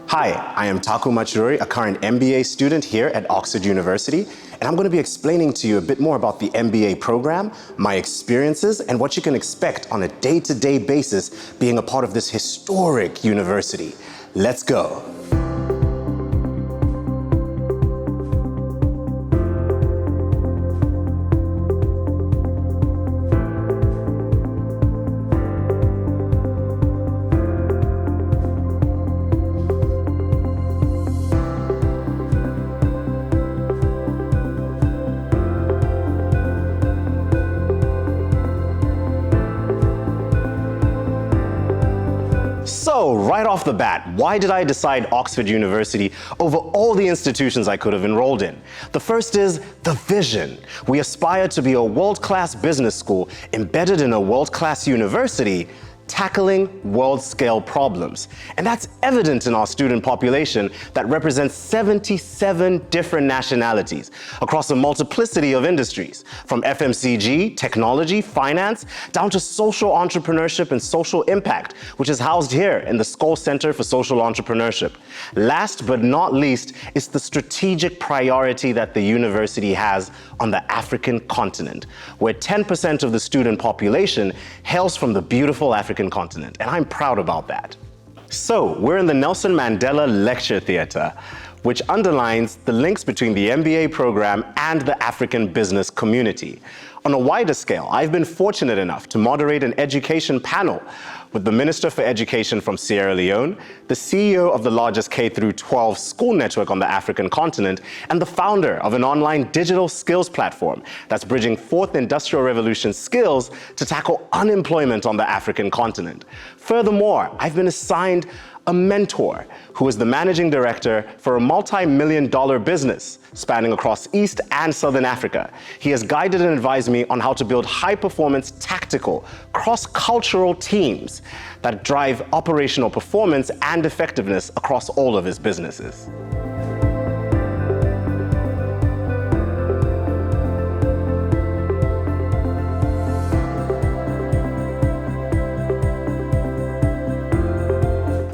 Hi, I am Taku Machirori, a current MBA student here at Oxford University, and I'm going to be explaining to you a bit more about the MBA program, my experiences, and what you can expect on a day-to-day basis being a part of this historic university. Let's go. So, right off the bat, why did I decide Oxford University over all the institutions I could have enrolled in? The first is the vision. We aspire to be a world-class business school embedded in a world-class university, tackling world-scale problems. And that's evident in our student population that represents 77 different nationalities across a multiplicity of industries, from FMCG, technology, finance, down to social entrepreneurship and social impact, which is housed here in the Scholl Center for Social Entrepreneurship. Last but not least is the strategic priority that the university has on the African continent, where 10% of the student population hails from the beautiful African continent, and I'm proud about that. So, we're in the Nelson Mandela Lecture Theatre, which underlines the links between the MBA program and the African business community. On a wider scale, I've been fortunate enough to moderate an education panel with the Minister for Education from Sierra Leone, the CEO of the largest K-12 school network on the African continent, and the founder of an online digital skills platform that's bridging fourth industrial revolution skills to tackle unemployment on the African continent. Furthermore, I've been assigned a mentor who is the managing director for a multi-million-dollar business spanning across East and Southern Africa. He has guided and advised me on how to build high-performance, tactical, cross-cultural teams that drive operational performance and effectiveness across all of his businesses.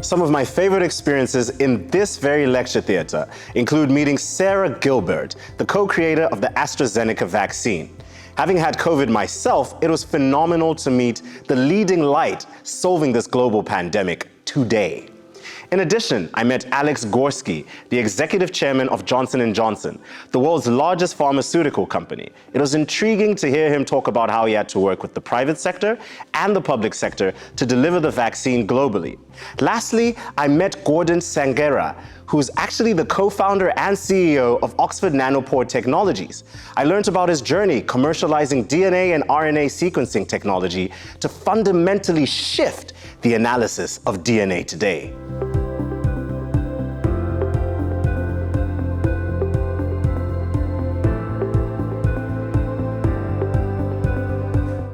Some of my favorite experiences in this very lecture theatre include meeting Sarah Gilbert, the co-creator of the AstraZeneca vaccine. Having had COVID myself, it was phenomenal to meet the leading light solving this global pandemic today. In addition, I met Alex Gorski, the executive chairman of Johnson & Johnson, the world's largest pharmaceutical company. It was intriguing to hear him talk about how he had to work with the private sector and the public sector to deliver the vaccine globally. Lastly, I met Gordon Sangera, who's actually the co-founder and CEO of Oxford Nanopore Technologies. I learned about his journey commercializing DNA and RNA sequencing technology to fundamentally shift the analysis of DNA today.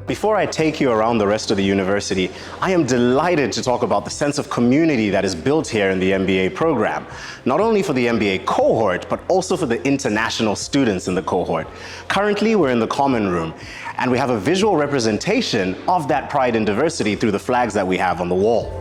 Before I take you around the rest of the university, I am delighted to talk about the sense of community that is built here in the MBA program, not only for the MBA cohort, but also for the international students in the cohort. Currently, we're in the common room, and we have a visual representation of that pride and diversity through the flags that we have on the wall.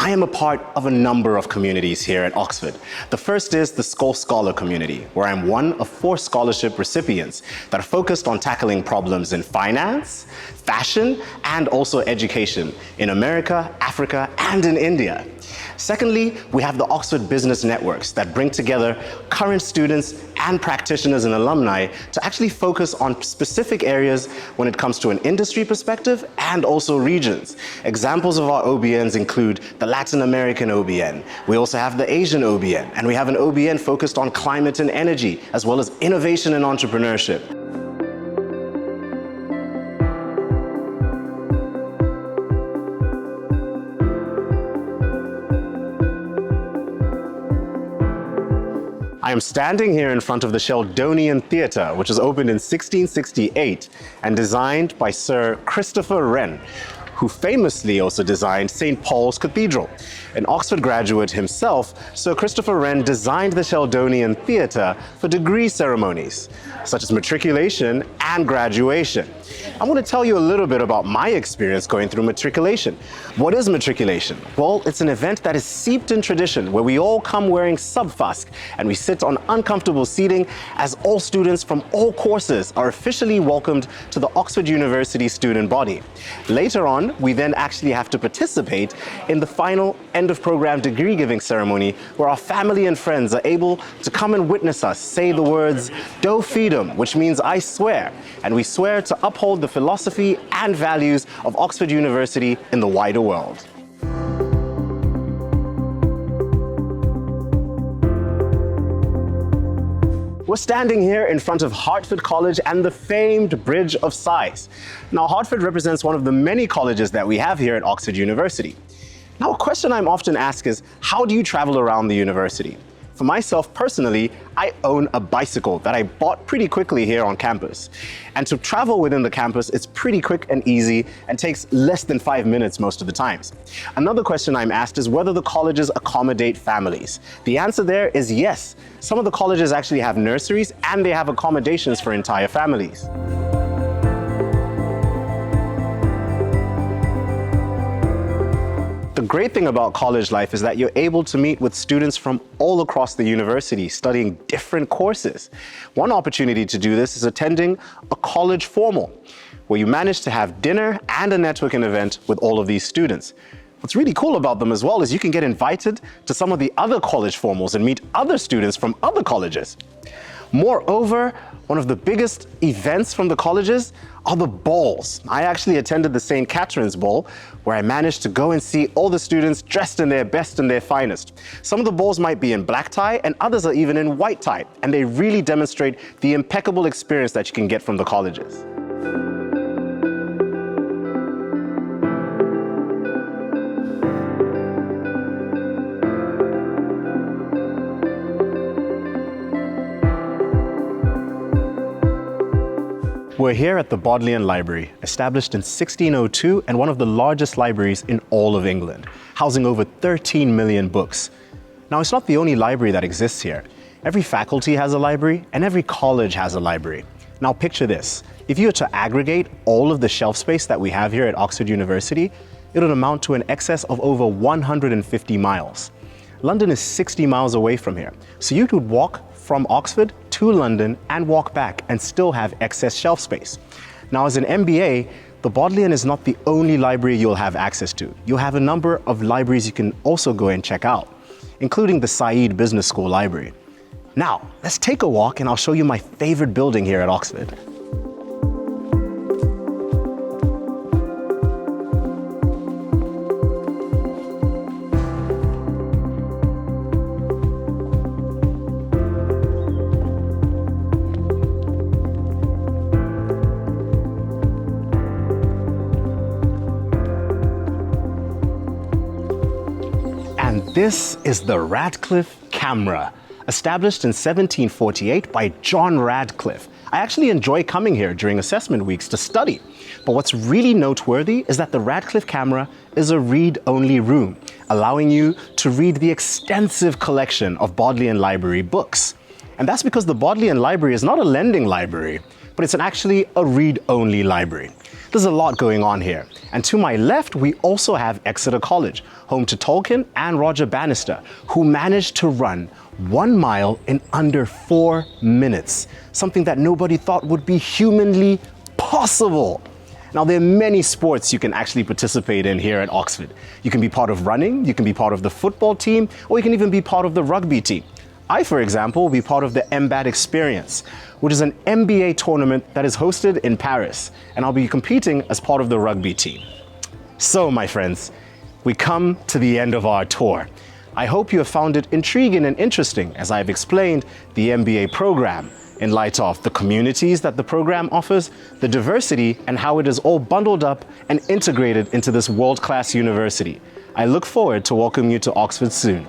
I am a part of a number of communities here at Oxford. The first is the Scholl Scholar community, where I'm one of 4 scholarship recipients that are focused on tackling problems in finance, fashion, and also education in America, Africa, and in India. Secondly, we have the Oxford Business Networks that bring together current students and practitioners and alumni to actually focus on specific areas when it comes to an industry perspective and also regions. Examples of our OBNs include the Latin American OBN. We also have the Asian OBN, and we have an OBN focused on climate and energy, as well as innovation and entrepreneurship. I am standing here in front of the Sheldonian Theatre, which was opened in 1668 and designed by Sir Christopher Wren, who famously also designed St. Paul's Cathedral. An Oxford graduate himself, Sir Christopher Wren designed the Sheldonian Theatre for degree ceremonies, such as matriculation and graduation. I'm going to tell you a little bit about my experience going through matriculation. What is matriculation? Well, it's an event that is steeped in tradition where we all come wearing subfask and we sit on uncomfortable seating as all students from all courses are officially welcomed to the Oxford University student body. Later on, we then actually have to participate in the final end of program degree giving ceremony where our family and friends are able to come and witness us say the words "Do Fidem," which means I swear, and we swear to uphold the philosophy and values of Oxford University in the wider world. We're standing here in front of Hertford College and the famed Bridge of Sighs. Now, Hertford represents one of the many colleges that we have here at Oxford University. Now, a question I'm often asked is, how do you travel around the university? For myself personally, I own a bicycle that I bought pretty quickly here on campus. And to travel within the campus, it's pretty quick and easy and takes less than 5 minutes most of the times. Another question I'm asked is whether the colleges accommodate families. The answer there is yes. Some of the colleges actually have nurseries and they have accommodations for entire families. The great thing about college life is that you're able to meet with students from all across the university studying different courses. One opportunity to do this is attending a college formal, where you manage to have dinner and a networking event with all of these students. What's really cool about them as well is you can get invited to some of the other college formals and meet other students from other colleges. Moreover, one of the biggest events from the colleges are the balls. I actually attended the St. Catherine's Ball, where I managed to go and see all the students dressed in their best and their finest. Some of the balls might be in black tie and others are even in white tie, and they really demonstrate the impeccable experience that you can get from the colleges. We're here at the Bodleian Library, established in 1602 and one of the largest libraries in all of England, housing over 13 million books. Now, it's not the only library that exists here. Every faculty has a library and every college has a library. Now picture this. If you were to aggregate all of the shelf space that we have here at Oxford University, it would amount to an excess of over 150 miles. London is 60 miles away from here, so you could walk from Oxford to London and walk back and still have excess shelf space. Now, as an MBA, the Bodleian is not the only library you'll have access to. You'll have a number of libraries you can also go and check out, including the Saïd Business School library. Now, let's take a walk and I'll show you my favorite building here at Oxford. This is the Radcliffe camera, established in 1748 by John Radcliffe. I actually enjoy coming here during assessment weeks to study. But what's really noteworthy is that the Radcliffe camera is a read-only room, allowing you to read the extensive collection of Bodleian Library books. And that's because the Bodleian Library is not a lending library, but it's actually a read-only library. There's a lot going on here. And to my left, we also have Exeter College, home to Tolkien and Roger Bannister, who managed to run 1 mile in under 4 minutes, something that nobody thought would be humanly possible. Now, there are many sports you can actually participate in here at Oxford. You can be part of running, you can be part of the football team, or you can even be part of the rugby team. I, for example, will be part of the MBAT Experience, which is an MBA tournament that is hosted in Paris, and I'll be competing as part of the rugby team. So, my friends, we come to the end of our tour. I hope you have found it intriguing and interesting as I've explained the MBA program in light of the communities that the program offers, the diversity, and how it is all bundled up and integrated into this world-class university. I look forward to welcoming you to Oxford soon.